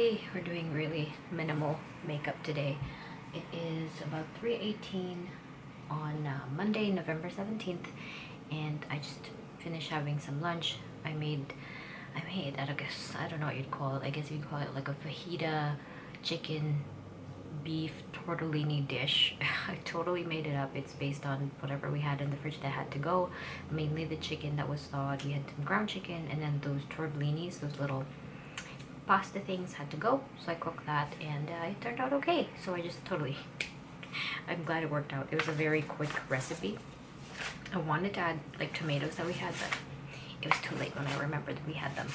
Actually, we're doing really minimal makeup today. It is about 3:18 on Monday, November 17th, and I just finished having some lunch. I made, I guess, I don't know what you'd call it. I guess you'd call it like a fajita chicken beef tortellini dish. I totally made it up. It's based on whatever we had in the fridge that had to go. Mainly the chicken that was thawed. We had some ground chicken, and then those tortellinis, those little pasta things, had to go. So I cooked that, and it turned out okay. So I just totally, I'm glad it worked out. It was a very quick recipe. I wanted to add like tomatoes that we had, but it was too late when I remembered that we had them.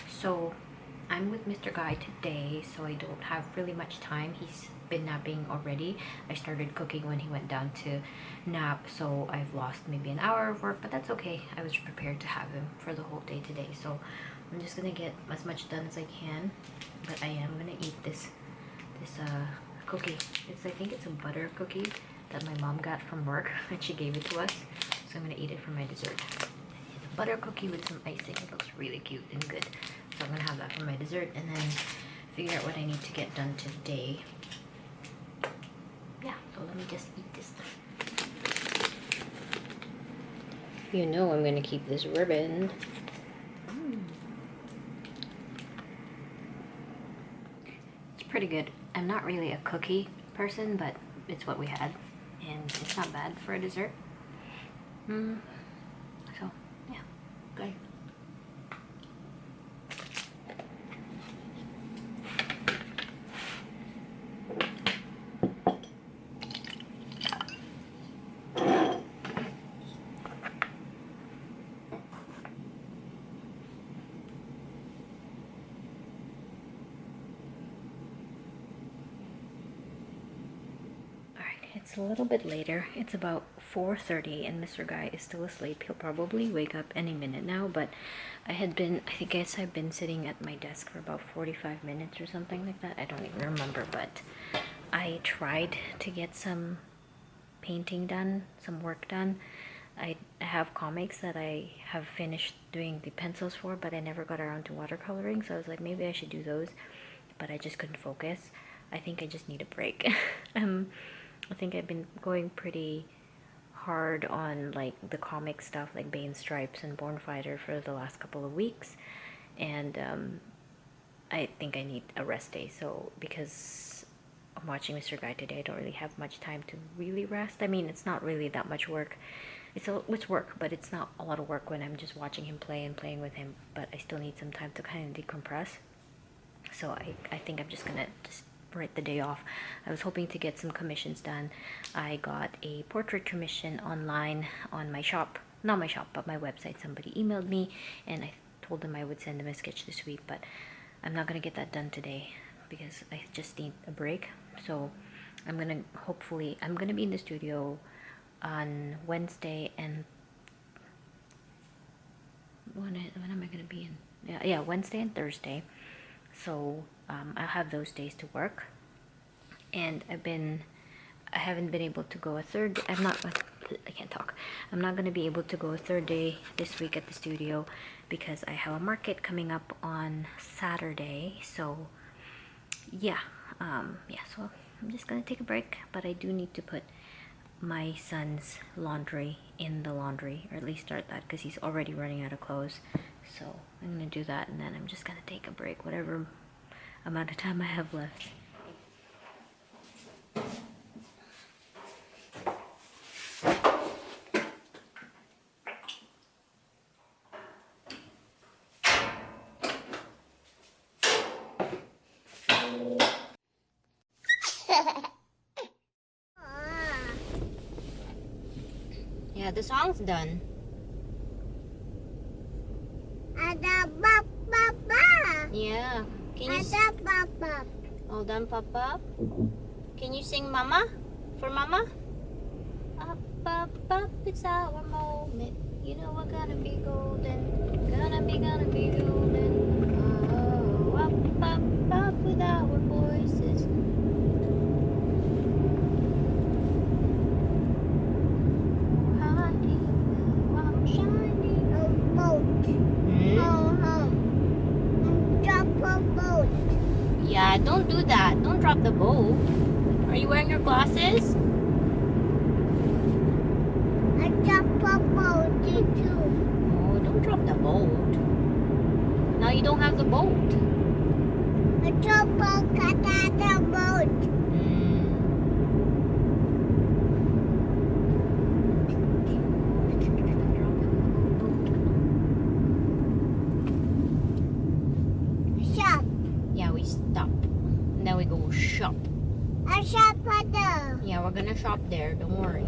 So I'm with Mr. Guy today, so I don't have really much time. He's been napping already. I started cooking when he went down to nap, so I've lost maybe an hour of work, but that's okay. I was prepared to have him for the whole day today, so I'm just gonna get as much done as I can. But I am gonna eat this cookie. I think it's a butter cookie that my mom got from work and she gave it to us, so I'm gonna eat it for my dessert. It's a butter cookie with some icing. It looks really cute and good, so I'm gonna have that for my dessert and then figure out what I need to get done today. Yeah, so let me just eat this. You know I'm gonna keep this ribbon. It's pretty good. I'm not really a cookie person, but it's what we had, and it's not bad for a dessert. So yeah, good. It's a little bit later. It's about 4:30 and Mr. Guy is still asleep. He'll probably wake up any minute now, but I guess I've been sitting at my desk for about 45 minutes or something like that. I don't even remember, but I tried to get some painting done, some work done. I have comics that I have finished doing the pencils for, but I never got around to watercoloring, so I was like, maybe I should do those, but I just couldn't focus. I think I just need a break. I think I've been going pretty hard on like the comic stuff like Bane Stripes and Born Fighter for the last couple of weeks, and I think I need a rest day. So because I'm watching Mr. Guy today, I don't really have much time to really rest. I mean, it's not really that much work. It's work, but it's not a lot of work when I'm just watching him play and playing with him, but I still need some time to kind of decompress. So I think I'm just gonna write the day off. I was hoping to get some commissions done. I got a portrait commission online on my shop, not my shop, but my website. Somebody emailed me and I told them I would send them a sketch this week, but I'm not gonna get that done today because I just need a break. So I'm gonna be in the studio on Wednesday, and when am I gonna be in? Yeah, Wednesday and Thursday. So I'll have those days to work, and I haven't been able to go a third. I can't talk. I'm not going to be able to go a third day this week at the studio because I have a market coming up on Saturday. So yeah, so I'm just gonna take a break, but I do need to put my son's laundry in the laundry, or at least start that, because he's already running out of clothes. So I'm gonna do that, and then I'm just gonna take a break, whatever amount of time I have left. Yeah, the song's done. Yeah. Can you all done, Papa? Can you sing Mama? For Mama? Up, up, up, it's our moment. You know we're gonna be golden. Gonna be golden. Oh, up, up, up with our voices. Yeah, Are you wearing your glasses? I dropped a boat too. Oh, don't drop the boat. Now you don't have the boat. I dropped a boat. Shop. Yeah, we stop. And then we go shop. I shop there. Yeah, we're gonna shop there. Don't worry.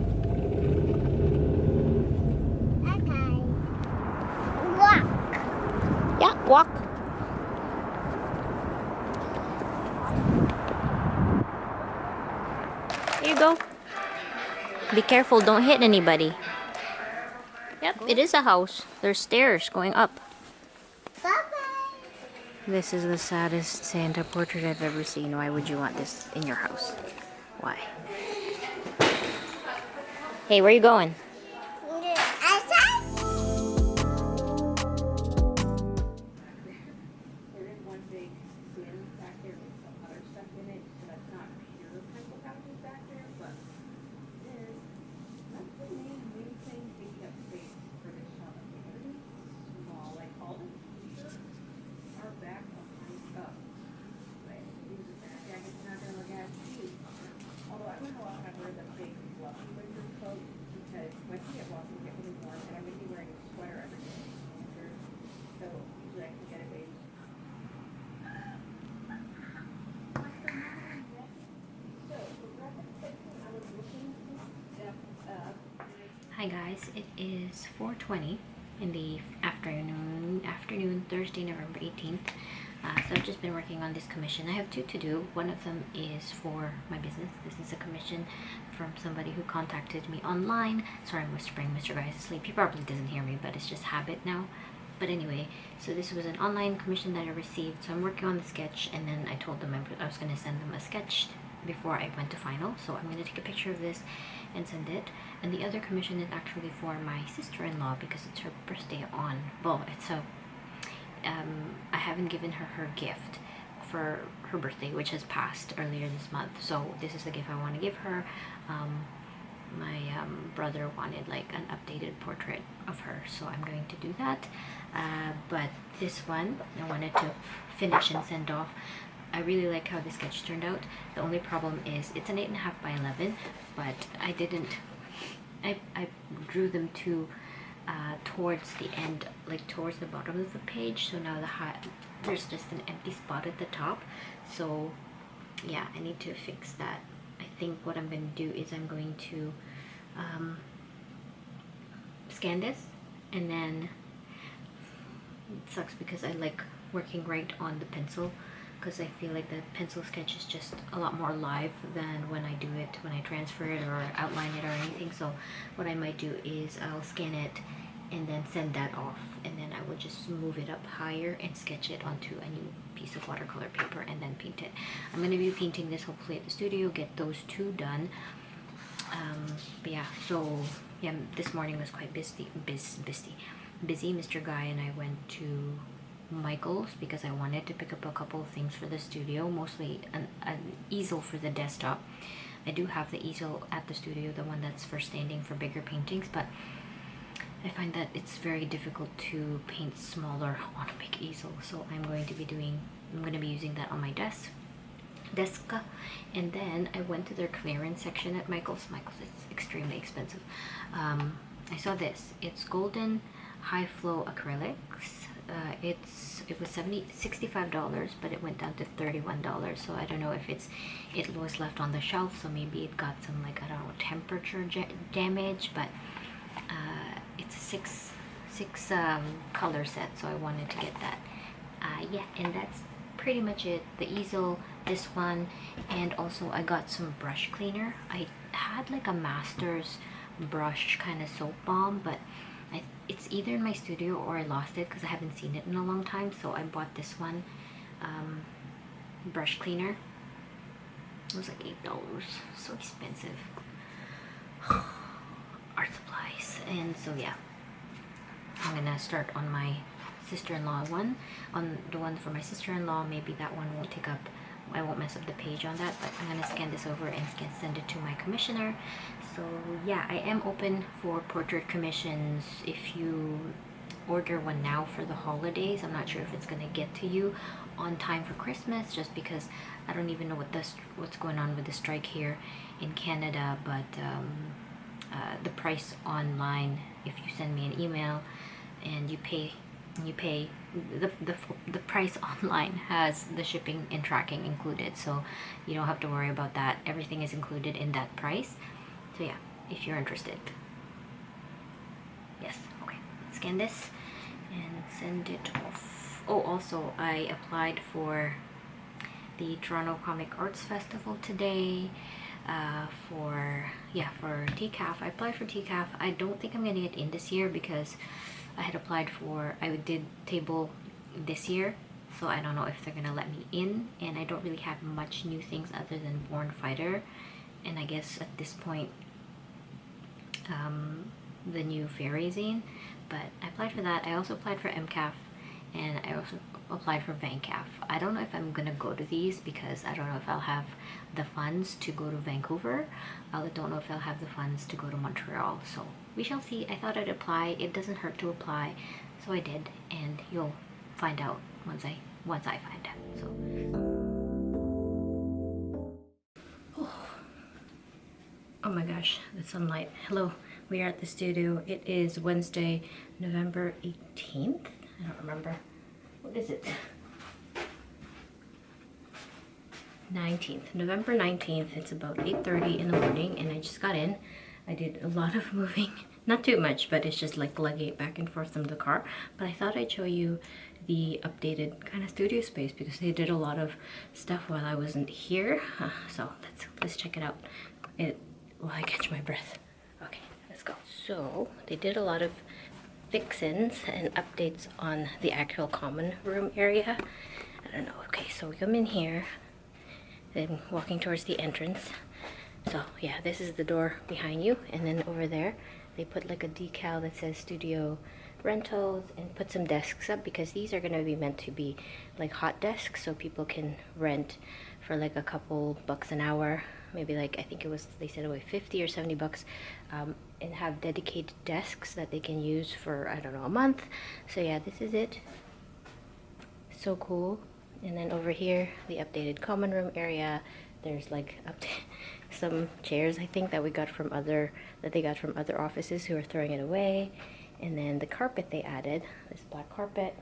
Okay. Walk. Yeah, walk. Here you go. Be careful, don't hit anybody. Yep, it is a house. There's stairs going up. Bye-bye. This is the saddest Santa portrait I've ever seen. Why would you want this in your house? Why? Hey, where are you going? Hi guys, it is 4:20 in the afternoon, Thursday, November 18th. So I've just been working on this commission. I have two to do. One of them is for my business. This is a commission from somebody who contacted me online. Sorry, I'm whispering, Mr. Guy is asleep. He probably doesn't hear me, but it's just habit now. But anyway, so this was an online commission that I received. So I'm working on the sketch, and then I told them I was going to send them a sketch before I went to final. So I'm going to take a picture of this and send it. And the other commission is actually for my sister-in-law because it's her birthday on, well, it's a I haven't given her gift for her birthday, which has passed earlier this month. So this is the gift I want to give her. My brother wanted like an updated portrait of her, so I'm going to do that. But this one I wanted to finish and send off. I really like how the sketch turned out. The only problem is it's an 8.5 by 11, but I drew them too towards the end, like towards the bottom of the page. So now there's just an empty spot at the top. So yeah, I need to fix that. I think what I'm going to do is I'm going to scan this, and then it sucks because I like working right on the pencil, because I feel like the pencil sketch is just a lot more alive than when I do it, when I transfer it or outline it or anything. So what I might do is I'll scan it and then send that off, and then I will just move it up higher and sketch it onto a new piece of watercolor paper and then paint it. I'm going to be painting this hopefully at the studio, get those two done. But yeah, so yeah, this morning was quite busy. Mr. Guy and I went to Michael's because I wanted to pick up a couple of things for the studio, mostly an easel for the desktop. I do have the easel at the studio, the one that's for standing for bigger paintings, but I find that it's very difficult to paint smaller on a big easel, so I'm going to be using that on my desk. And then I went to their clearance section at Michael's. It's extremely expensive. I saw this. It's golden high flow acrylics. It was $65, but it went down to $31. So I don't know if it was left on the shelf, so maybe it got some, like, I don't know, temperature damage. But it's a six color set, so I wanted to get that. Yeah, and that's pretty much it. The easel, this one, and also I got some brush cleaner. I had like a Master's brush kind of soap balm, but it's either in my studio or I lost it because I haven't seen it in a long time. So I bought this one, brush cleaner. It was like $8, so expensive. Art supplies. And so yeah, I'm gonna start on my sister-in-law one. On the one for my sister-in-law, maybe that one won't take up I won't mess up the page on that, but I'm gonna scan this over and send it to my commissioner. So yeah, I am open for portrait commissions if you order one now for the holidays. I'm not sure if it's gonna get to you on time for Christmas, just because I don't even know what's going on with the strike here in Canada. But the price online, if you send me an email and you pay the price online has the shipping and tracking included, so you don't have to worry about that. Everything is included in that price. So yeah, if you're interested. Yes, okay, scan this and send it off. Oh, also I applied for the Toronto Comic Arts Festival today. For TCAF. I applied for TCAF. I don't think I'm gonna get in this year because I did table this year, so I don't know if they're gonna let me in, and I don't really have much new things other than Born Fighter, and I guess at this point the new Fairy Zine. But I applied for that. I also applied for MCAF, and I also applied for VanCAF. I don't know if I'm gonna go to these because I don't know if I'll have the funds to go to Vancouver. I don't know if I'll have the funds to go to Montreal, so we shall see. I thought I'd apply. It doesn't hurt to apply, so I did, and you'll find out once I find out. So oh my gosh, the sunlight. Hello, we are at the studio. It is Wednesday, November 18th. I don't remember. What is it? 19th, November 19th. It's about 8:30 in the morning, and I just got in. I did a lot of moving, not too much, but it's just like lugging it back and forth from the car. But I thought I'd show you the updated kind of studio space because they did a lot of stuff while I wasn't here. So let's check it out. While I catch my breath. Okay, let's go. So they did a lot of fix-ins and updates on the actual common room area. I don't know. Okay, so we come in here, then walking towards the entrance. So yeah, this is the door behind you, and then over there they put like a decal that says studio rentals and put some desks up because these are going to be meant to be like hot desks, so people can rent for like a couple bucks an hour, maybe like, I think it was, they said away 50 or 70 bucks, and have dedicated desks that they can use for, I don't know, a month. So yeah, this is it. So cool. And then over here, the updated common room area. There's like some chairs, I think, that they got from other offices who are throwing it away. And then the carpet they added, this black carpet.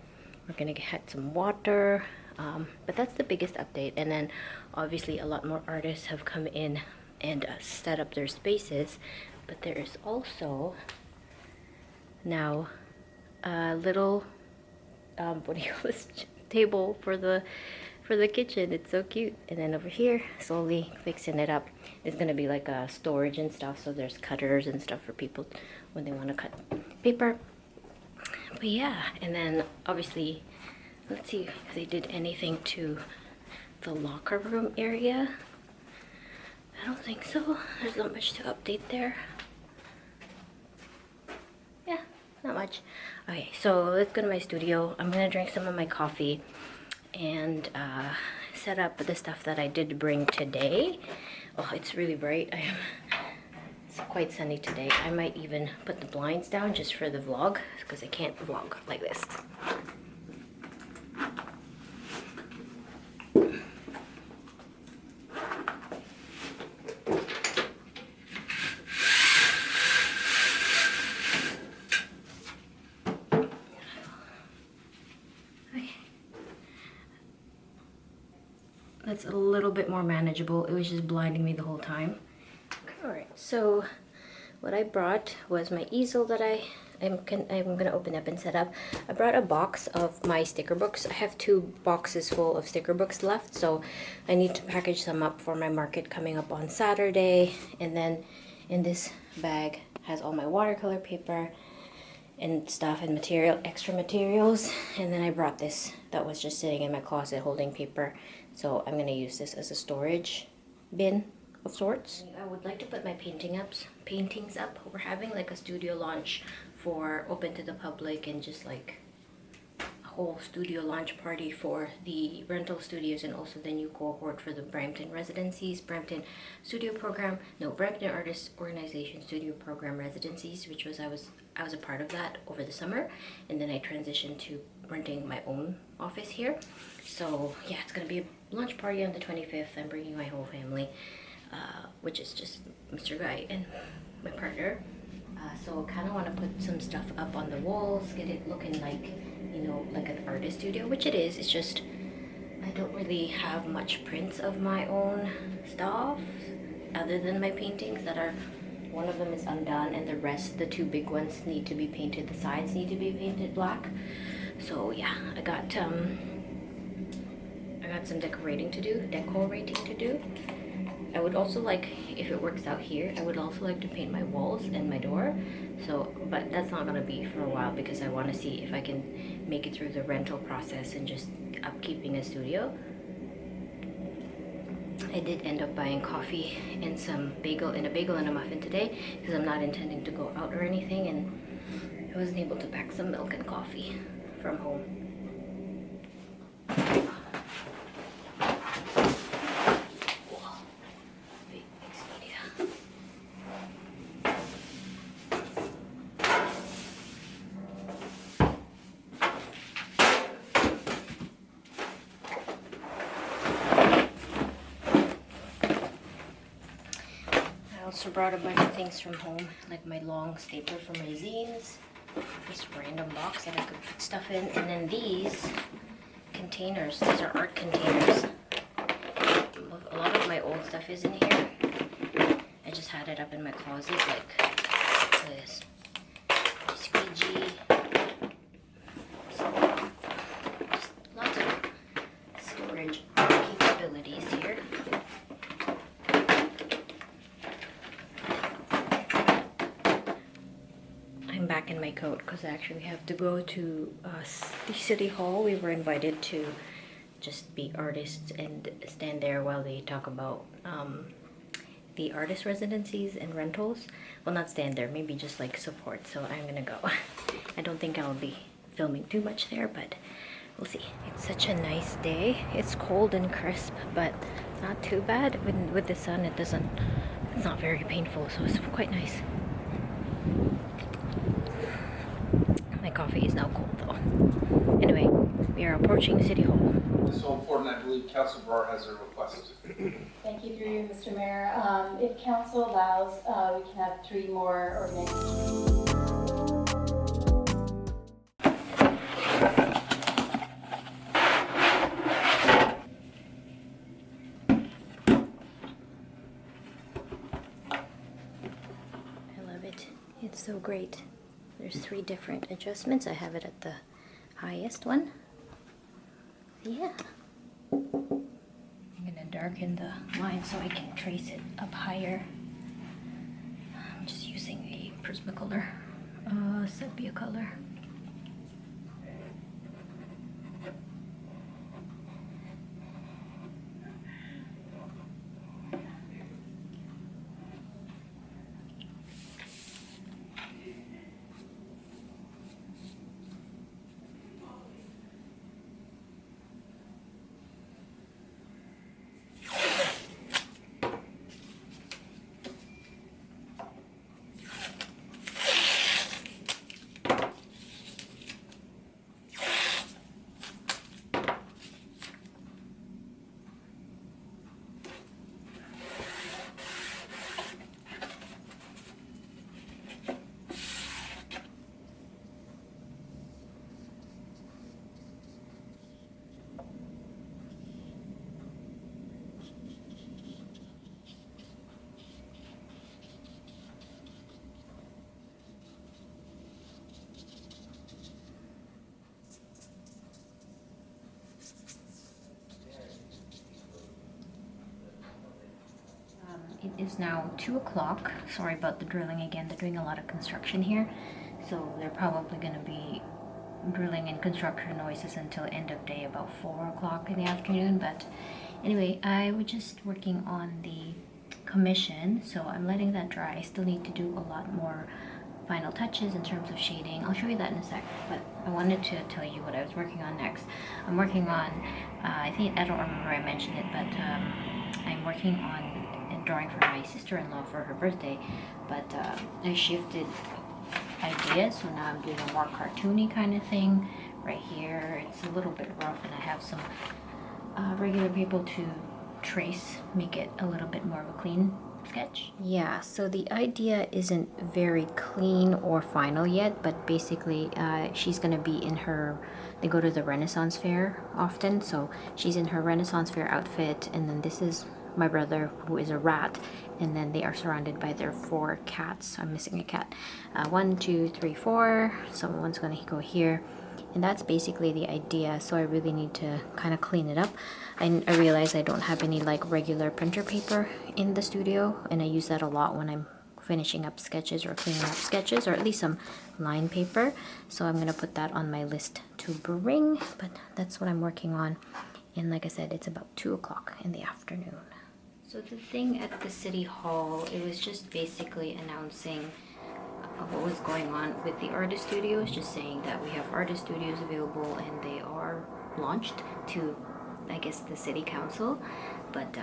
We're gonna get some water, but that's the biggest update. And then obviously a lot more artists have come in and set up their spaces, but there is also now a little what do you call this, table for the kitchen. It's so cute. And then over here, slowly fixing it up, it's gonna be like a storage and stuff, so there's cutters and stuff for people when they want to cut paper. But yeah, and then obviously, let's see if they did anything to the locker room area. I don't think so. There's not much to update there. Yeah, not much. Okay, so let's go to my studio. I'm gonna drink some of my coffee and set up the stuff that I did bring today. Oh, it's really bright. It's quite sunny today. I might even put the blinds down just for the vlog because I can't vlog like this. That's a little bit more manageable. It was just blinding me the whole time. Alright, so what I brought was my easel that I'm gonna open up and set up. I brought a box of my sticker books. I have 2 boxes full of sticker books left, so I need to package them up for my market coming up on Saturday. And then in this bag has all my watercolor paper and stuff and extra materials. And then I brought this that was just sitting in my closet holding paper. So I'm gonna use this as a storage bin of sorts. I would like to put my paintings up. We're having like a studio launch for open to the public and just like, oh whole studio launch party for the rental studios and also the new cohort for the Brampton residencies, Brampton studio program, no, Brampton Artist Organization studio program residencies, which was I was a part of that over the summer, and then I transitioned to renting my own office here. So yeah, it's gonna be a lunch party on the 25th. I'm bringing my whole family, which is just Mr. Guy and my partner. So I kind of want to put some stuff up on the walls, get it looking like, you know, like an artist studio, which it is. It's just I don't really have much prints of my own stuff other than my paintings that are, one of them is undone and the rest, the two big ones, need to be painted. The sides need to be painted black. So yeah, I got some decorating to do. I would also like, if it works out here, I would also like to paint my walls and my door. So, but that's not gonna be for a while because I want to see if I can make it through the rental process and just upkeeping a studio. I did end up buying coffee and some bagel and a muffin today because I'm not intending to go out or anything, and I wasn't able to pack some milk and coffee from home. I also brought a bunch of things from home, like my long stapler for my zines, this random box that I could put stuff in, and then these containers. These are art containers. A lot of my old stuff is in here. I just had it up in my closet, like this squeegee. So, just lots of storage capabilities here. I'm back in my coat because I actually have to go to the city hall. We were invited to just be artists and stand there while they talk about the artist residencies and rentals. Well, not stand there, maybe just like support. So I'm gonna go. I don't think I'll be filming too much there, but we'll see. It's such a nice day. It's cold and crisp, but not too bad. With the sun, it's not very painful, so it's quite nice. My coffee is now cold though. Anyway, we are approaching City Hall. It's so important, I believe Council Barr has a request. Thank you through you, Mr. Mayor. If council allows, we can have 3 more organizations. I love it. It's so great. There's 3 different adjustments. I have it at the highest one. Yeah. I'm gonna darken the line so I can trace it up higher. I'm just using a Prismacolor sepia color. It is now 2 o'clock. Sorry about the drilling again. They're doing a lot of construction here. So they're probably going to be drilling and construction noises until end of day, about 4 o'clock in the afternoon. But anyway, I was just working on the commission. So I'm letting that dry. I still need to do a lot more final touches in terms of shading. I'll show you that in a sec, but I wanted to tell you what I was working on next. I'm working on, I don't remember I mentioned it, but I'm working on a drawing for my sister-in-law for her birthday, but I shifted ideas, so now I'm doing a more cartoony kind of thing. Right here, it's a little bit rough, and I have some regular paper to trace, make it a little bit more of a clean sketch. Yeah, so the idea isn't very clean or final yet, but basically she's gonna be in her, they go to the Renaissance Fair often, so she's in her Renaissance Fair outfit, and then this is my brother, who is a rat, and then they are surrounded by their 4 cats. I'm missing a cat. 1, 2, 3, 4. Someone's gonna go here. And that's basically the idea, so I really need to kind of clean it up. I realize I don't have any like regular printer paper in the studio, and I use that a lot when I'm finishing up sketches or cleaning up sketches, or at least some line paper. So I'm gonna put that on my list to bring, but that's what I'm working on. And like I said, it's about 2 o'clock in the afternoon. So the thing at the City Hall, it was just basically announcing what was going on with the artist studios, just saying that we have artist studios available and they are launched to, I guess, the city council, but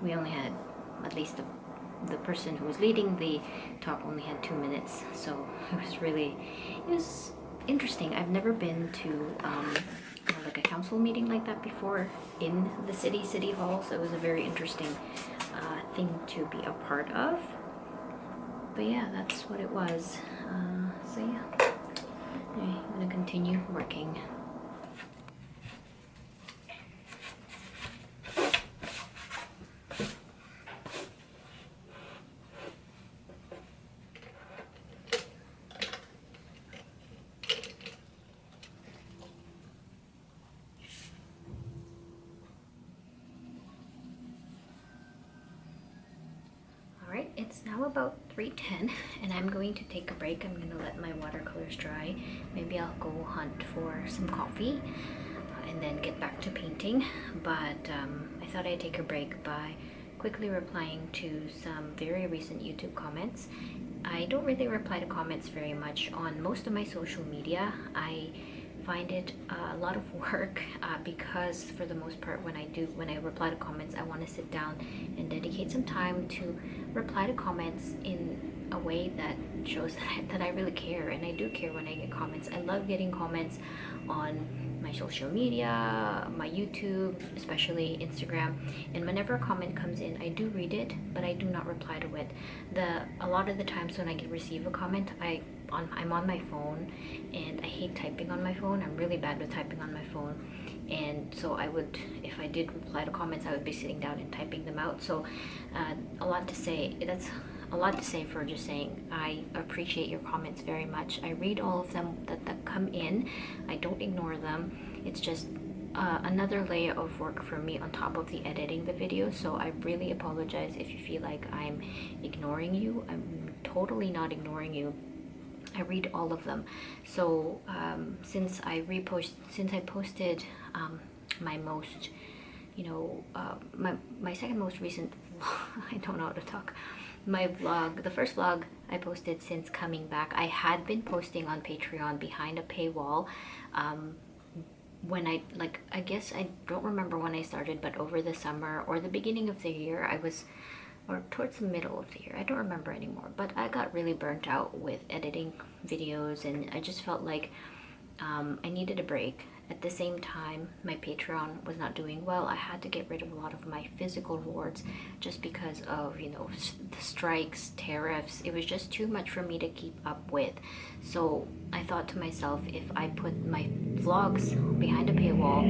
we only had, at least the person who was leading the talk only had 2 minutes, so it was interesting. I've never been to like a council meeting like that before in the city hall, so it was a very interesting thing to be a part of. But yeah, that's what it was. So yeah, anyway, I'm gonna continue working. Alright, it's now about 3:10 and I'm going to take a break. I'm going to let my watercolors dry. Maybe I'll go hunt for some coffee and then get back to painting. But I thought I'd take a break by quickly replying to some very recent YouTube comments. I don't really reply to comments very much on most of my social media. I find it a lot of work because for the most part when I reply to comments, I want to sit down and dedicate some time to reply to comments in a way that shows that I really care, and I do care when I get comments. I love getting comments on my social media, my YouTube, especially Instagram, and whenever a comment comes in, I do read it, but I do not reply to it. A lot of the times when I receive a comment, I'm on my phone, and I hate typing on my phone. I'm really bad with typing on my phone, and so if I did reply to comments, I would be sitting down and typing them out. So a lot to say. That's a lot to say for just saying I appreciate your comments very much. I read all of them that come in. I don't ignore them. It's just another layer of work for me on top of the editing the video, so I really apologize if you feel like I'm ignoring you. I'm totally not ignoring you. I read all of them. So since I posted my most, my second most recent I don't know how to talk, my vlog, the first vlog I posted since coming back. I had been posting on Patreon behind a paywall when I guess I don't remember when I started, but over the summer or the beginning of the year, or towards the middle of the year, I don't remember anymore, but I got really burnt out with editing videos, and I just felt like I needed a break. At the same time, my Patreon was not doing well. I had to get rid of a lot of my physical rewards just because of, the strikes, tariffs. It was just too much for me to keep up with. So I thought to myself, if I put my vlogs behind a paywall,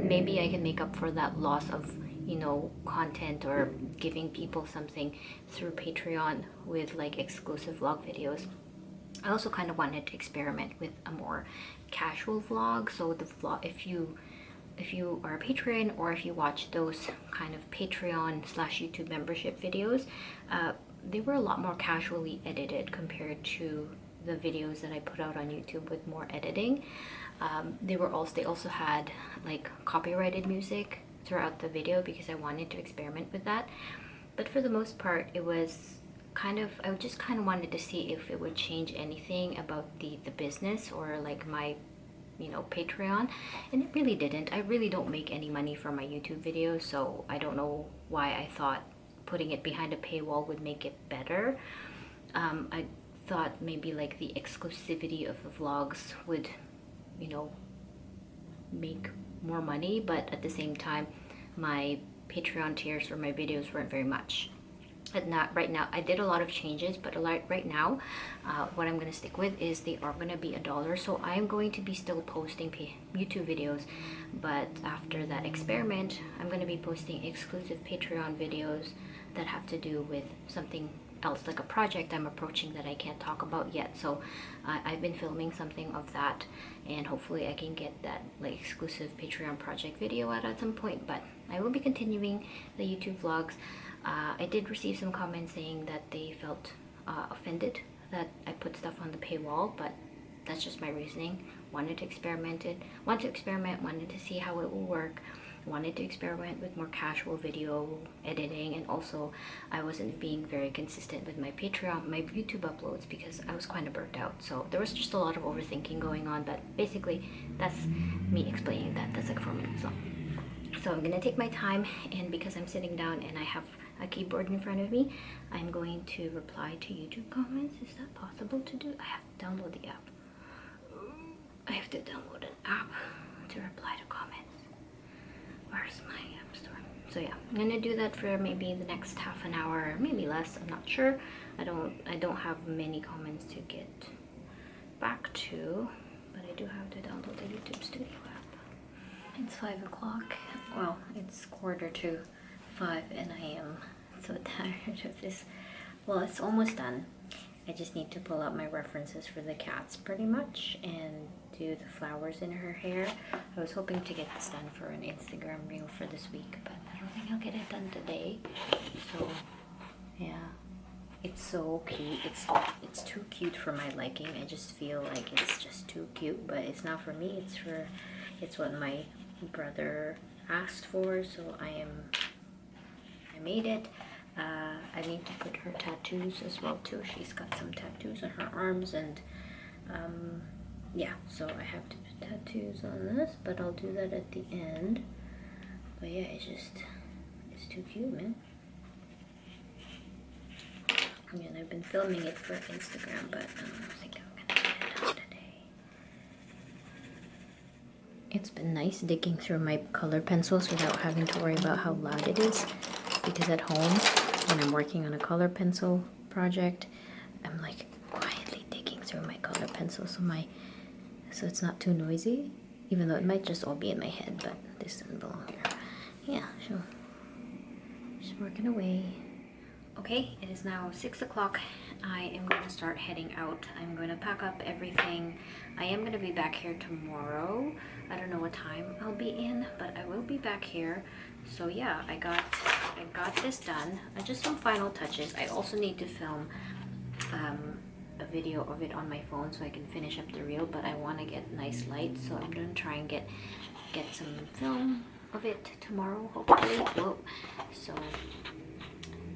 maybe I can make up for that loss of content or giving people something through Patreon with like exclusive vlog videos. I also kind of wanted to experiment with a more casual vlog. So the vlog, if you are a patron, or if you watch those kind of Patreon / YouTube membership videos, they were a lot more casually edited compared to the videos that I put out on YouTube with more editing. They also had like copyrighted music throughout the video because I wanted to experiment with that. But for the most part, it was I just kind of wanted to see if it would change anything about the business or like my, you know, Patreon, and it really didn't. I really don't make any money from my YouTube videos, so I don't know why I thought putting it behind a paywall would make it better. I thought maybe like the exclusivity of the vlogs would, you know, make more money, but at the same time my Patreon tiers for my videos weren't very much. But not right now. I did a lot of changes, but right now what I'm going to stick with is they are going to be $1. So I'm going to be still posting YouTube videos, but after that experiment I'm going to be posting exclusive Patreon videos that have to do with something else, like a project I'm approaching that I can't talk about yet. So I've been filming something of that, and hopefully I can get that like exclusive Patreon project video out at some point. But I will be continuing the YouTube vlogs. I did receive some comments saying that they felt offended that I put stuff on the paywall, but that's just my reasoning. Wanted to experiment, wanted to see how it will work, wanted to experiment with more casual video editing, and also I wasn't being very consistent with my Patreon, my YouTube uploads, because I was kind of burnt out. So there was just a lot of overthinking going on, but basically that's me explaining that. That's like 4 minutes long. So I'm gonna take my time, and because I'm sitting down and I have a keyboard in front of me, I'm going to reply to YouTube comments. Is that possible to do? I have to download the app. I have to download an app to reply to comments. Where's my app store? So yeah, I'm gonna do that for maybe the next half an hour, maybe less, I'm not sure. I don't have many comments to get back to, but I do have to download the YouTube Studio app. It's 5 o'clock. Well, it's 4:45 and I am so tired of this. Well, it's almost done. I just need to pull out my references for the cats pretty much and do the flowers in her hair. I was hoping to get this done for an Instagram reel for this week, but I don't think I'll get it done today. So yeah, it's so cute. It's too cute for my liking. I just feel like it's just too cute, but it's not for me. It's what my brother asked for, so I made it. I need to put her tattoos as well too. She's got some tattoos on her arms, and yeah, so I have to put tattoos on this, but I'll do that at the end. But yeah, it's too cute, man. I mean, I've been filming it for Instagram, but I don't think I'm gonna get it done today. It's been nice digging through my color pencils without having to worry about how loud it is, because at home when I'm working on a color pencil project, I'm like quietly digging through my color pencil so it's not too noisy, even though it might just all be in my head, but this doesn't belong here. Yeah, so just working away. Okay, it is now 6 o'clock. I am going to start heading out. I'm going to pack up everything. I am going to be back here tomorrow. I don't know what time I'll be in, but I will be back here. So yeah, I got this done. Just some final touches. I also need to film a video of it on my phone so I can finish up the reel, but I want to get nice light, so I'm going to try and get some film of it tomorrow, hopefully. Whoa. So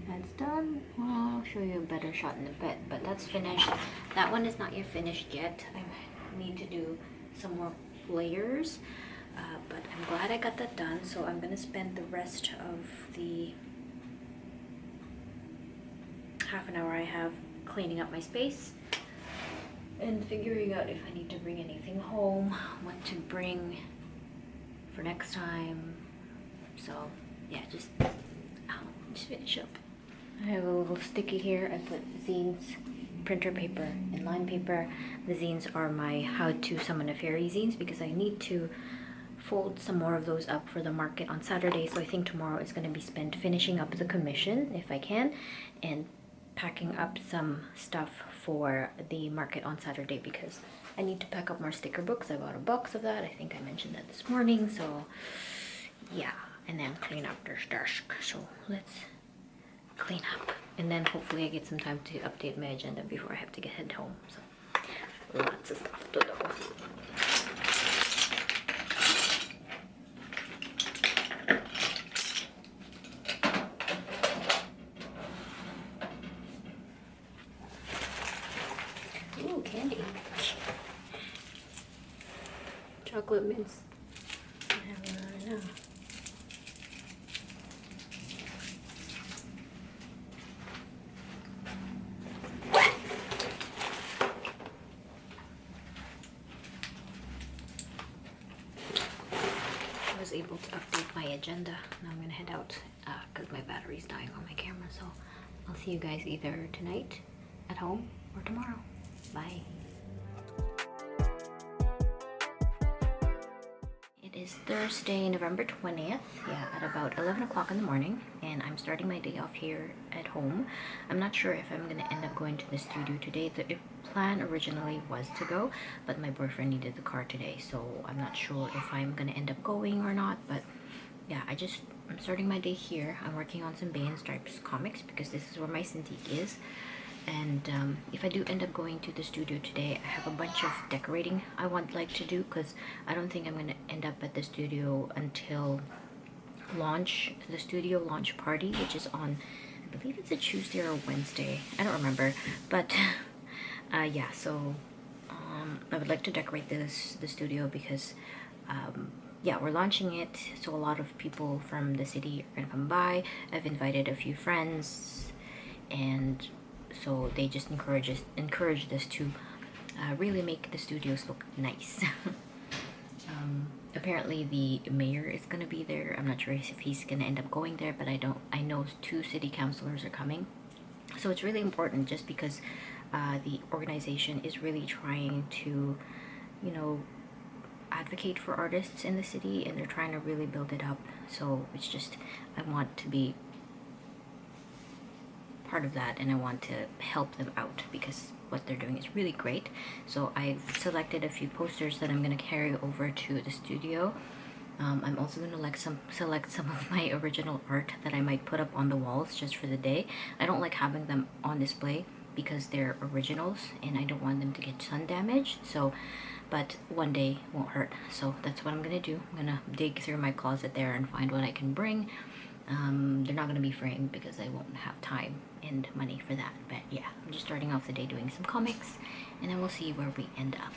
that's done. Well, I'll show you a better shot in a bit, but that's finished. That one is not yet finished yet. I need to do some more layers, but I'm glad I got that done. So I'm gonna spend the rest of the half an hour I have cleaning up my space and figuring out if I need to bring anything home, what to bring for next time. So yeah, just finish up. I have a little sticky here. I put zines, printer paper, and line paper. The zines are my How to Summon a Fairy zines, because I need to fold some more of those up for the market on Saturday. So I think tomorrow is going to be spent finishing up the commission, if I can, and packing up some stuff for the market on Saturday, because I need to pack up more sticker books. I bought a box of that. I think I mentioned that this morning. So yeah, and then clean up this desk. So let's clean up, and then hopefully I get some time to update my agenda before I have to head home. So lots of stuff to do. Ooh, candy. Chocolate mints. I don't know. I was able to update my agenda. Now I'm gonna head out because my battery's dying on my camera. So I'll see you guys either tonight at home or tomorrow. Bye. It is Thursday, November 20th, yeah, at about 11 o'clock in the morning, and I'm starting my day off here at home. I'm not sure if I'm going to end up going to the studio today. The plan originally was to go, but my boyfriend needed the car today, so I'm not sure if I'm going to end up going or not, but yeah, I'm starting my day here. I'm working on some Bay and Stripes comics because this is where my Cintiq is. And if I do end up going to the studio today, I have a bunch of decorating I would like to do because I don't think I'm going to end up at the studio until the studio launch party, which is on, I believe it's a Tuesday or a Wednesday. I don't remember, but yeah, so I would like to decorate the studio because yeah, we're launching it, so a lot of people from the city are going to come by. I've invited a few friends, and so they just encouraged us to really make the studios look nice. Apparently the mayor is gonna be there. I'm not sure if he's gonna end up going there, but I know 2 city councilors are coming. So it's really important just because the organization is really trying to, you know, advocate for artists in the city, and they're trying to really build it up. So it's just, I want to be part of that, and I want to help them out because what they're doing is really great. So I've selected a few posters that I'm going to carry over to the studio. I'm also going to select some of my original art that I might put up on the walls just for the day. I don't like having them on display because they're originals and I don't want them to get sun damage. So, but one day won't hurt. So that's what I'm going to do. I'm going to dig through my closet there and find what I can bring. They're not going to be framed because I won't have time and money for that. But yeah, I'm just starting off the day doing some comics, and then we'll see where we end up.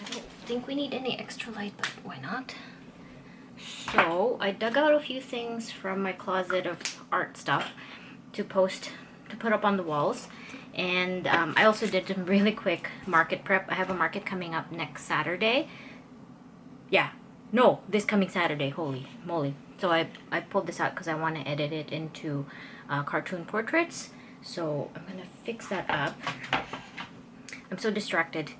I don't think we need any extra light, but why not? So I dug out a few things from my closet of art stuff to put up on the walls. And I also did some really quick market prep. I have a market coming up next Saturday. Yeah, no, this coming Saturday. Holy moly. So I pulled this out because I want to edit it into cartoon portraits. So I'm going to fix that up. I'm so distracted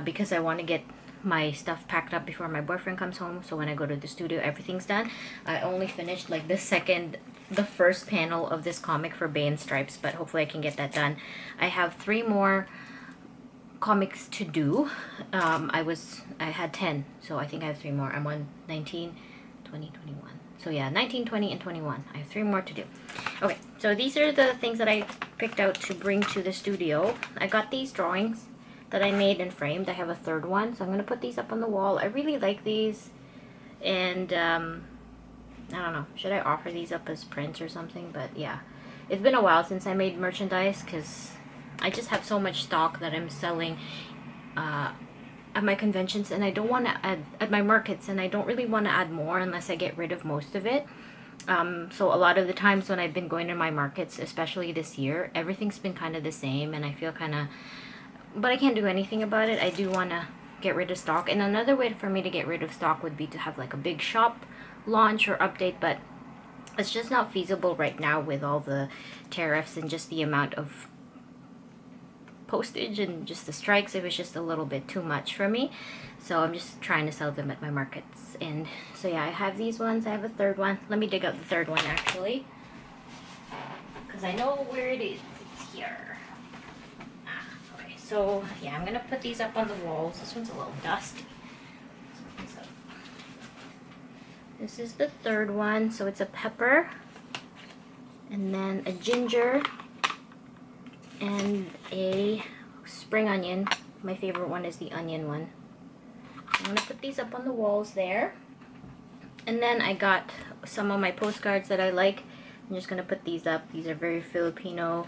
because I want to get my stuff packed up before my boyfriend comes home, so when I go to the studio everything's done. I only finished like the first panel of this comic for Bay and Stripes, but hopefully I can get that done. I have 3 more comics to do. I had 10, so I think I have 3 more. I'm on 19, 20, 21. So yeah, 19, 20, and 21. I have 3 more to do. Okay, so these are the things that I picked out to bring to the studio. I got these drawings that I made and framed. I have a 3rd one, so I'm going to put these up on the wall. I really like these, and I don't know, should I offer these up as prints or something? But yeah, it's been a while since I made merchandise because I just have so much stock that I'm selling at my conventions, and I don't want to add at my markets, and I don't really want to add more unless I get rid of most of it. So a lot of the times when I've been going to my markets, especially this year, everything's been kind of the same, and I feel kind of, but I can't do anything about it. I do want to get rid of stock, and another way for me to get rid of stock would be to have like a big shop launch or update, but it's just not feasible right now with all the tariffs and just the amount of postage and just the strikes. It was just a little bit too much for me, so I'm just trying to sell them at my markets. And so yeah, I have these ones. I have a 3rd one. Let me dig out the 3rd one actually, because I know where it is. It's here. So yeah, I'm gonna put these up on the walls. This one's a little dusty. So this is the 3rd one. So it's a pepper, and then a ginger, and a spring onion. My favorite one is the onion one. I'm gonna put these up on the walls there. And then I got some of my postcards that I like. I'm just gonna put these up. These are very Filipino.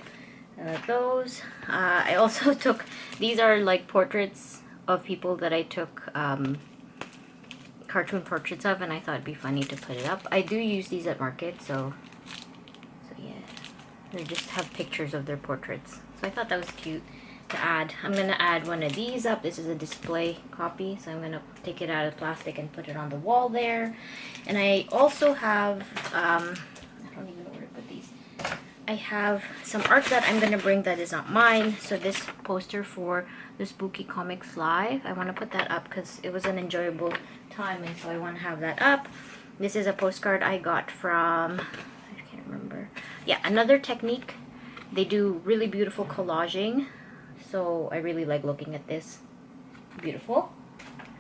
Those. I also took, these are like portraits of people that I took cartoon portraits of, and I thought it'd be funny to put it up. I do use these at market, so yeah. They just have pictures of their portraits. So I thought that was cute to add. I'm gonna add one of these up. This is a display copy, so I'm gonna take it out of plastic and put it on the wall there. And I also have, I don't even know where to put these. I have some art that I'm gonna bring that is not mine. So this poster for the Spooky Comics Live, I want to put that up because it was an enjoyable time, and so I want to have that up. This is a postcard I got from, I can't remember. Yeah, Another Technique. They do really beautiful collaging, so I really like looking at this. Beautiful.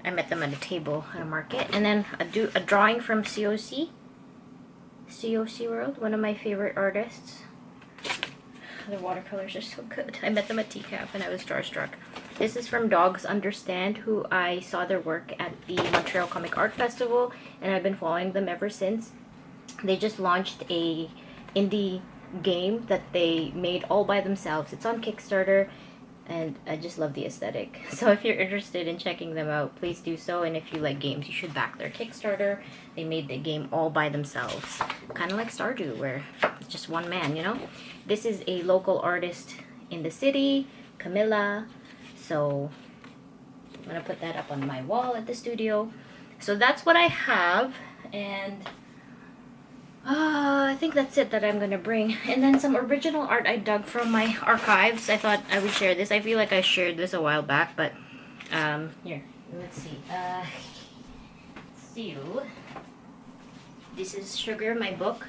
I met them at a table at a market. And then a drawing from COC World, one of my favorite artists. The watercolors are so good. I met them at TCAF and I was starstruck. This is from Dogs Understand, who I saw their work at the Montreal Comic Art Festival, and I've been following them ever since. They just launched a indie game that they made all by themselves. It's on Kickstarter, and I just love the aesthetic. So if you're interested in checking them out, please do so. And if you like games, you should back their Kickstarter. They made the game all by themselves, kind of like Stardew, where it's just one man, you know. This is a local artist in the city, Camilla. So I'm gonna put that up on my wall at the studio. So that's what I have, and I think that's it that I'm gonna bring. And then some original art I dug from my archives. I thought I would share this. I feel like I shared this a while back, but here, let's see. This is Sugar, my book,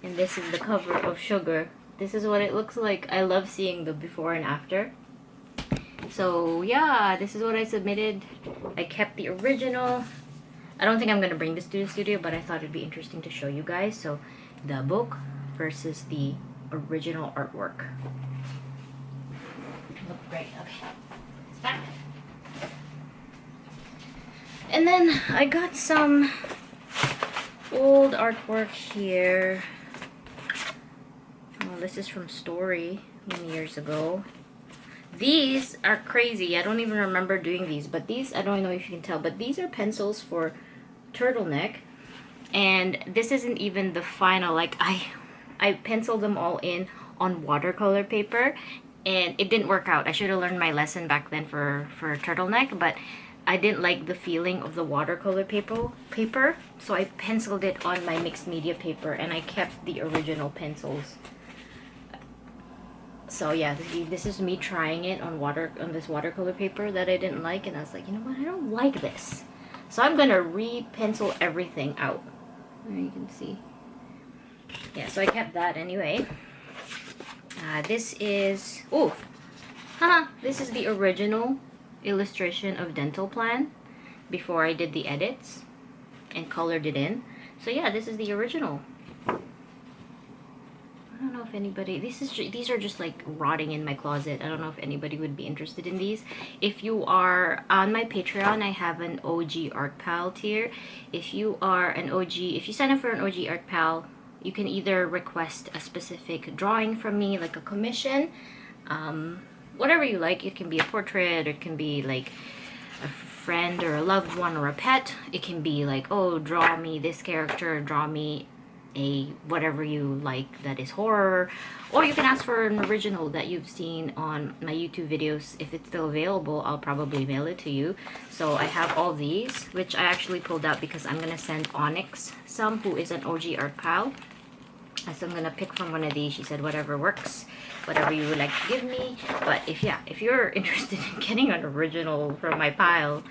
and this is the cover of Sugar. This is what it looks like. I love seeing the before and after. So yeah, this is what I submitted. I kept the original. I don't think I'm going to bring this to the studio, but I thought it'd be interesting to show you guys. So the book versus the original artwork. Look great. Okay. It's back. And then I got some old artwork here. Oh, this is from Story many years ago. These are crazy. I don't even remember doing these, but these, I don't know if you can tell, but these are pencils for Turtleneck, and this isn't even the final. Like I penciled them all in on watercolor paper, and it didn't work out. I should have learned my lesson back then for Turtleneck, but I didn't like the feeling of the watercolor paper, so I penciled it on my mixed media paper, and I kept the original pencils. So yeah, this is me trying it on this watercolor paper that I didn't like, and I was like, you know what, I don't like this. So I'm gonna re-pencil everything out. There you can see. Yeah, so I kept that anyway. This is, this is the original illustration of Dental Plan before I did the edits and colored it in. So yeah, this is the original. I don't know if anybody, these are just like rotting in my closet. I don't know if anybody would be interested in these. If you are on my Patreon, I have an OG Art Pal tier. If you are an OG, if you sign up for an OG Art Pal, you can either request a specific drawing from me, like a commission, whatever you like. It can be a portrait, or it can be like a friend or a loved one or a pet. It can be like, oh, draw me this character, draw me a whatever you like that is horror, or you can ask for an original that you've seen on my YouTube videos. If it's still available, I'll probably mail it to you. So I have all these, which I actually pulled out because I'm gonna send Onyx some, who is an OG Art Pal. So I'm gonna pick from one of these. She said whatever works, whatever you would like to give me. But if you're interested in getting an original from my pile,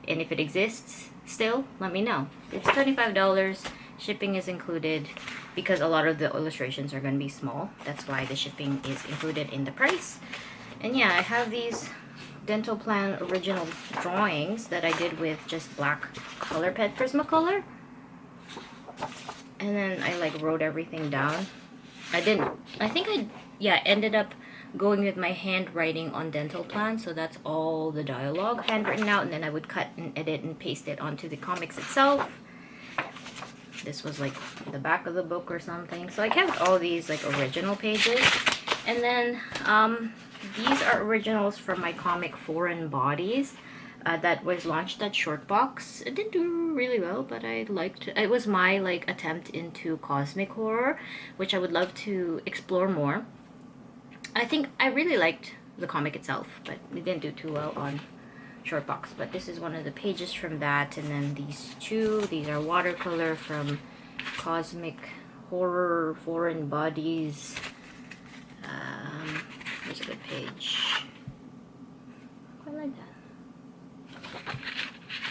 and if it exists still, let me know. It's $25. Shipping is included because a lot of the illustrations are going to be small. That's why the shipping is included in the price. And yeah, I have these Dental Plan original drawings that I did with just black color pen Prismacolor. And then I like wrote everything down. Ended up going with my handwriting on Dental Plan. So that's all the dialogue handwritten out, and then I would cut and edit and paste it onto the comics itself. this was like the back of the book or something. So I kept all these like original pages. And then these are originals from my comic Foreign Bodies that was launched at Shortbox. It didn't do really well, but I liked it. It was my like attempt into cosmic horror, which I would love to explore more. I think I really liked the comic itself, but it didn't do too well on Shortbox. But this is one of the pages from that, and then these two. These are watercolor from Cosmic Horror Foreign Bodies. Here's a good page. I like that.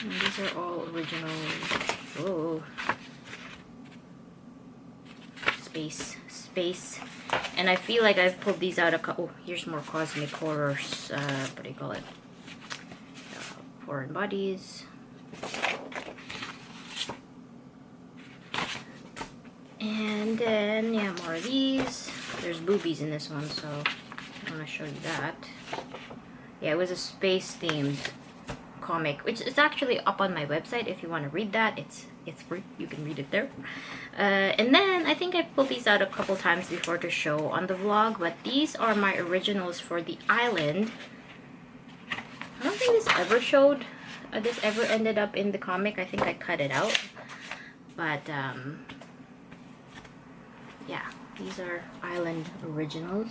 And these are all original. Oh, space. And I feel like I've pulled these out a couple. Oh, here's more Cosmic Horrors. What do you call it? Foreign Bodies. And then, yeah, more of these. There's boobies in this one, so I want to show you that. Yeah, it was a space-themed comic, which is actually up on my website if you want to read that. It's free. You can read it there. And then I think I've pulled these out a couple times before to show on the vlog, but these are my originals for the island. I don't think this ever showed. This ever ended up in the comic. I think I cut it out. But yeah, these are island originals.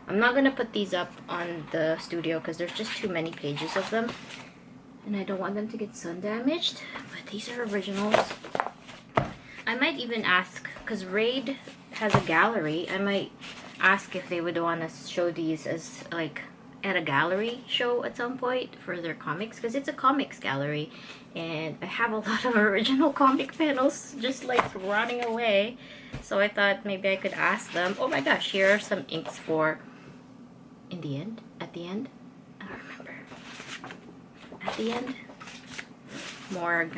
I'm not gonna put these up on the studio because there's just too many pages of them, and I don't want them to get sun damaged. But these are originals. I might even ask, because Raid has a gallery, I might ask if they would want to show these as like at a gallery show at some point for their comics, because it's a comics gallery and I have a lot of original comic panels just like running away. So I thought maybe I could ask them. Oh my gosh, here are some inks for at the end, I don't remember. At the end, more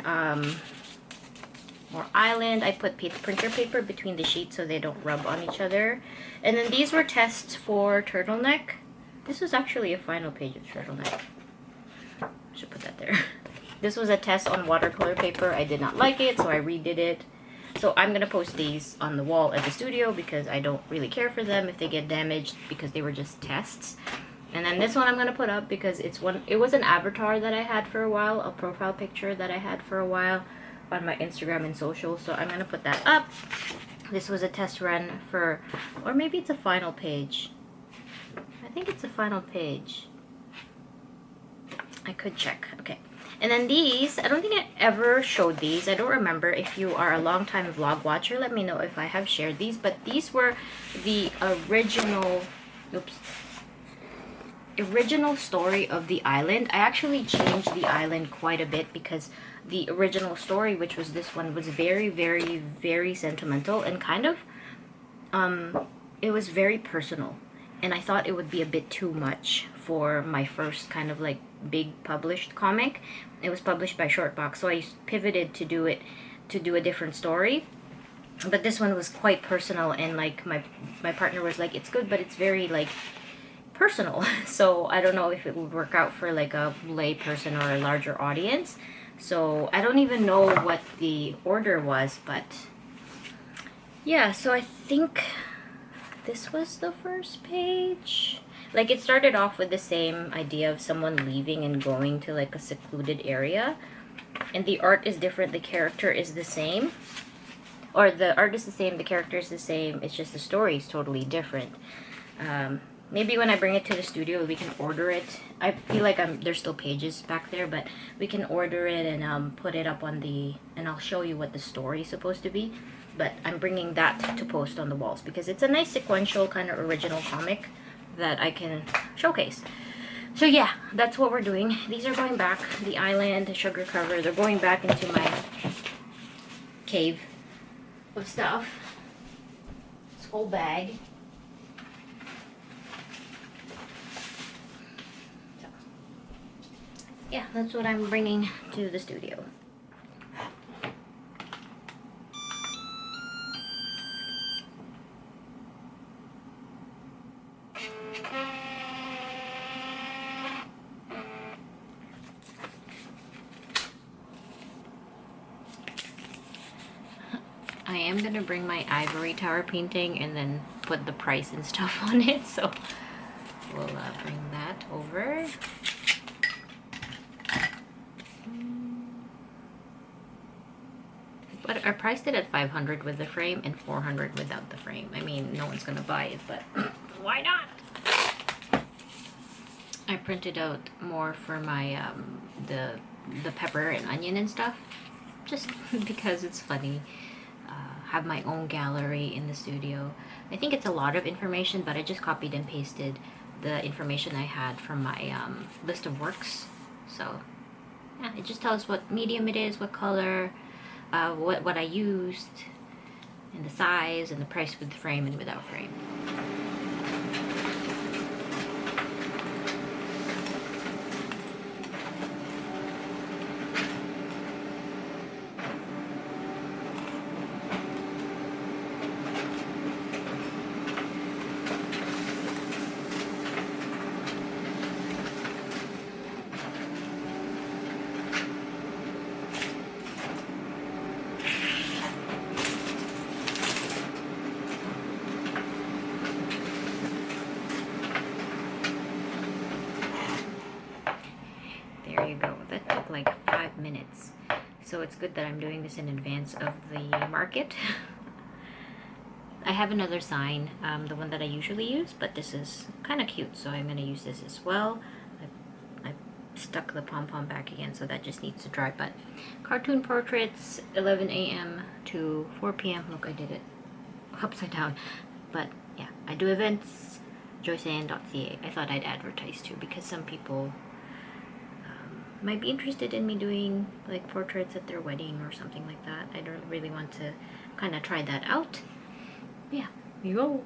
island. I put printer paper between the sheets so they don't rub on each other. And then these were tests for turtleneck. This was actually a final page of turtleneck. I should put that there. This was a test on watercolor paper. I did not like it, so I redid it. So I'm gonna post these on the wall at the studio because I don't really care for them if they get damaged, because they were just tests. And then this one I'm gonna put up because it was an avatar that I had for a while, a profile picture that I had for a while on my Instagram and social. So I'm gonna put that up. This was a test run for, or maybe it's a final page. I think it's a final page. I could check. Okay. And then these, I don't think I ever showed these. I don't remember. If you are a long-time vlog watcher, let me know if I have shared these. But these were the original, original story of the island. I actually changed the island quite a bit because the original story, which was this one, was very, very, very sentimental and kind of, it was very personal. And I thought it would be a bit too much for my first kind of like big published comic. It was published by Shortbox, so I pivoted to do a different story. But this one was quite personal, and like my partner was like, it's good, but it's very like personal. So I don't know if it would work out for like a lay person or a larger audience. So I don't even know what the order was, but yeah, so I think this was the first page. Like, it started off with the same idea of someone leaving and going to like a secluded area, and the art is different, the character is the same, or the art is the same, the character is the same, it's just the story is totally different. Maybe when I bring it to the studio we can order it. I feel like there's still pages back there, but we can order it and put it up on and I'll show you what the story is supposed to be. But I'm bringing that to post on the walls because it's a nice sequential kind of original comic that I can showcase. So yeah, that's what we're doing. These are going back. The island, the sugar cover, they're going back into my cave of stuff. This whole bag. So, yeah, that's what I'm bringing to the studio. I am gonna bring my ivory tower painting and then put the price and stuff on it, so we'll bring that over. But I priced it at 500 with the frame and 400 without the frame. I mean, no one's gonna buy it, but why not? I printed out more for my the pepper and onion and stuff, just because it's funny. Have my own gallery in the studio. I think it's a lot of information, but I just copied and pasted the information I had from my list of works. So yeah, it just tells what medium it is, what color, what I used, and the size, and the price with frame and without frame. There you go. That took like 5 minutes. So it's good that I'm doing this in advance of the market. I have another sign, the one that I usually use, but this is kind of cute, so I'm going to use this as well. I stuck the pom-pom back again, so that just needs to dry. But cartoon portraits, 11 a.m. to 4 p.m. Look, I did it upside down. But yeah, I do events, joyceann.ca. I thought I'd advertise too, because some people might be interested in me doing like portraits at their wedding or something like that. I don't really want to kind of try that out. Yeah, here you go.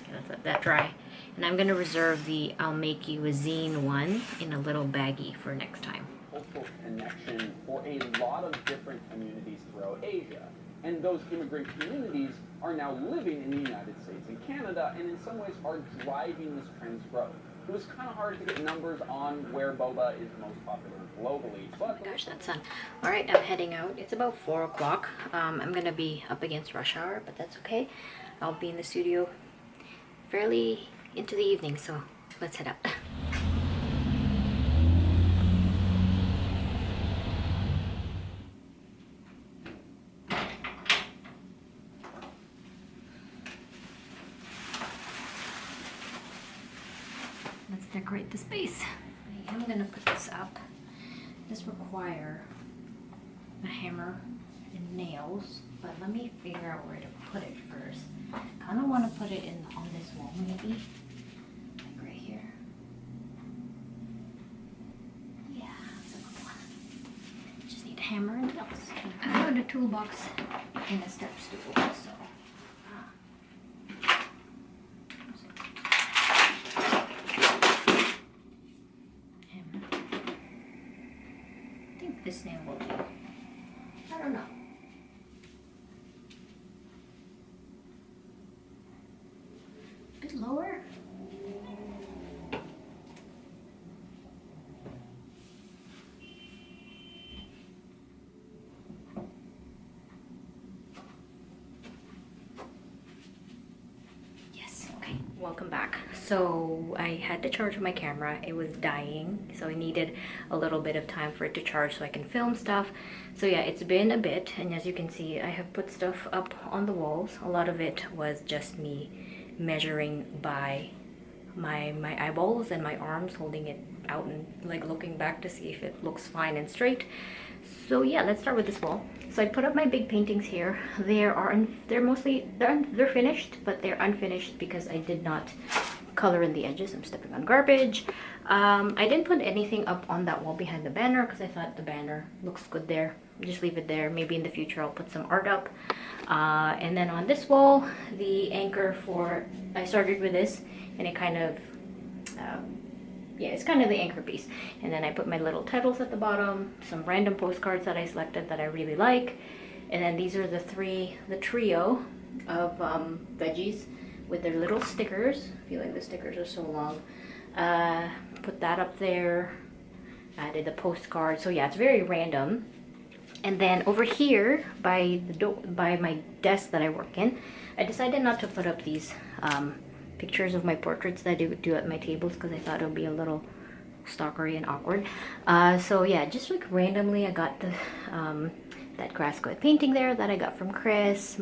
Okay, let's let that dry. And I'm gonna reserve the I'll make you a zine one in a little baggie for next time. Cultural connection for a lot of different communities throughout Asia. And those immigrant communities are now living in the United States and Canada, and in some ways are driving this trend's growth. It was kind of hard to get numbers on where boba is most popular globally. But Oh my gosh, that's sun. All right, I'm heading out. It's about 4 o'clock. I'm gonna be up against rush hour, but that's okay. I'll be in the studio fairly into the evening, so let's head out. Let's decorate the space. I am gonna put this up. This require a hammer and nails, but let me figure out where to put it first. Kind of want to put it in on this wall, maybe, like right here. Yeah, that's a good one. Just need a hammer and nails. I found a toolbox in a step stool, so. This nail will do. I don't know. A bit lower. Yes, okay. Welcome back. So I had to charge my camera. It was dying, so I needed a little bit of time for it to charge so I can film stuff. So yeah, it's been a bit, and as you can see, I have put stuff up on the walls. A lot of it was just me measuring by my eyeballs and my arms, holding it out and like looking back to see if it looks fine and straight. So yeah, let's start with this wall. So I put up my big paintings here. They're mostly finished, but they're unfinished because I did not color in the edges. I'm stepping on garbage. I didn't put anything up on that wall behind the banner because I thought the banner looks good there. Just leave it there. Maybe in the future I'll put some art up. And then on this wall, the anchor for, I started with this, and it kind of, yeah, it's kind of the anchor piece. And then I put my little titles at the bottom, some random postcards that I selected that I really like. And then these are the trio of veggies with their little stickers. I feel like the stickers are so long. Put that up there. Added the postcard. So yeah, it's very random. And then over here by the door, by my desk that I work in, I decided not to put up these pictures of my portraits that I do at my tables because I thought it would be a little stalkery and awkward. So yeah, just like randomly I got the that grass goat painting there that I got from Chris.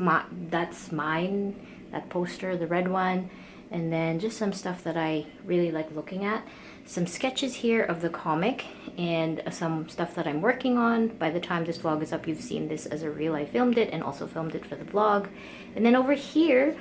That's mine, that poster, the red one. And then just some stuff that I really like looking at. Some sketches here of the comic and some stuff that I'm working on. By the time this vlog is up, you've seen this as a reel. I filmed it and also filmed it for the vlog. And then over here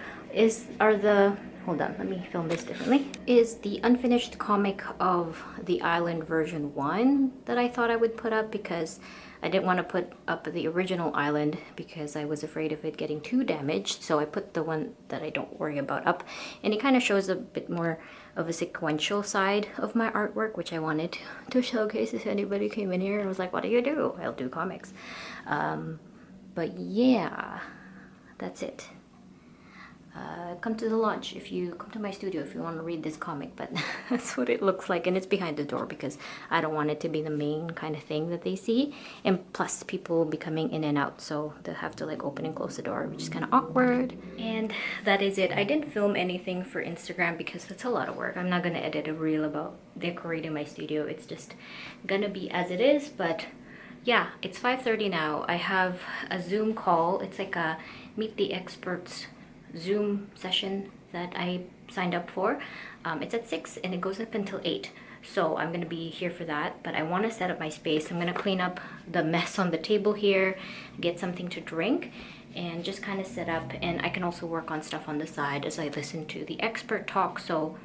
are the, hold on, let me film this differently, is the unfinished comic of the Island version 1 that I thought I would put up because I didn't want to put up the original Island because I was afraid of it getting too damaged. So I put the one that I don't worry about up, and it kind of shows a bit more of a sequential side of my artwork, which I wanted to showcase if anybody came in here and was like, what do you do? I'll do comics. But yeah, that's it. Come to the launch if you come to my studio if you want to read this comic, but that's what it looks like, and it's behind the door because I don't want it to be the main kind of thing that they see, and plus people will be coming in and out, so they'll have to like open and close the door, which is kind of awkward. And that is it. I didn't film anything for Instagram because that's a lot of work. I'm not gonna edit a reel about decorating my studio. It's just gonna be as it is. But yeah, it's 5:30 now. I have a Zoom call. It's like a meet the experts Zoom session that I signed up for. It's at 6 and it goes up until 8, so I'm gonna be here for that. But I want to set up my space. I'm gonna clean up the mess on the table here, get something to drink, and just kind of set up. And I can also work on stuff on the side as I listen to the expert talk. So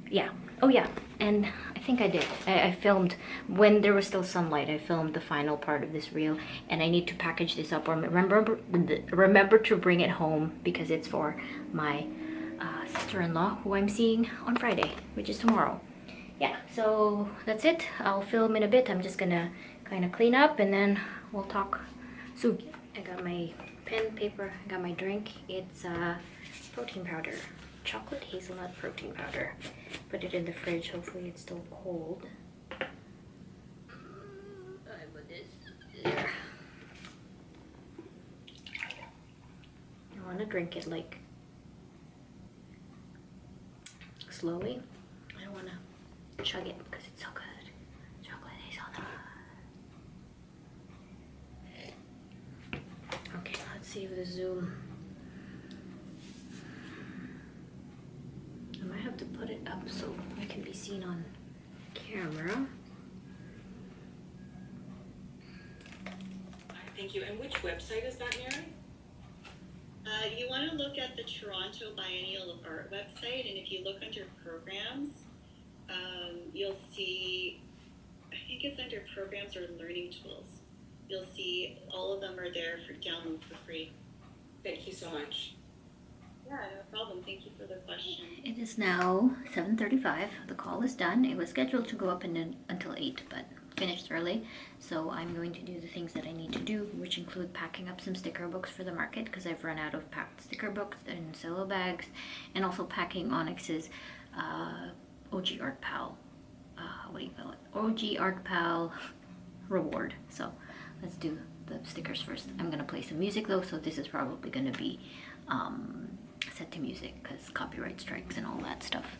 yeah. Oh yeah, and I think I did. I filmed when there was still sunlight. I filmed the final part of this reel, and I need to package this up or remember to bring it home because it's for my sister-in-law who I'm seeing on Friday, which is tomorrow. Yeah, so that's it. I'll film in a bit. I'm just gonna kind of clean up and then we'll talk soon. I got my pen, paper, I got my drink. It's protein powder. Chocolate hazelnut protein powder. Put it in the fridge. Hopefully it's still cold. I put this there. I want to drink it like slowly. I don't want to chug it because it's so good. Chocolate hazelnut. Okay, let's see if the Zoom. I might have to put it up so I can be seen on camera. Thank you. And which website is that, Mary? You want to look at the Toronto Biennial Art website, and if you look under programs, you'll see, I think it's under programs or learning tools. You'll see all of them are there for download for free. Thank you so much. Yeah, no problem. Thank you for the question. It is now 7:35. The call is done. It was scheduled to go up until 8, but finished early. So I'm going to do the things that I need to do, which include packing up some sticker books for the market because I've run out of packed sticker books in cello bags, and also packing Onyx's OG Art Pal, what do you call it? OG Art Pal reward. So let's do the stickers first. I'm gonna play some music though, so this is probably gonna be set to music because copyright strikes and all that stuff.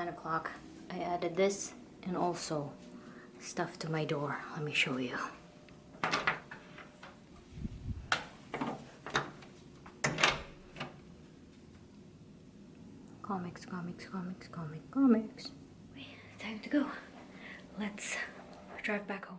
9 o'clock. I added this and also stuff to my door. Let me show you. Comics. Wait, time to go. Let's drive back home.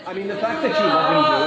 I mean, the fact that you love and do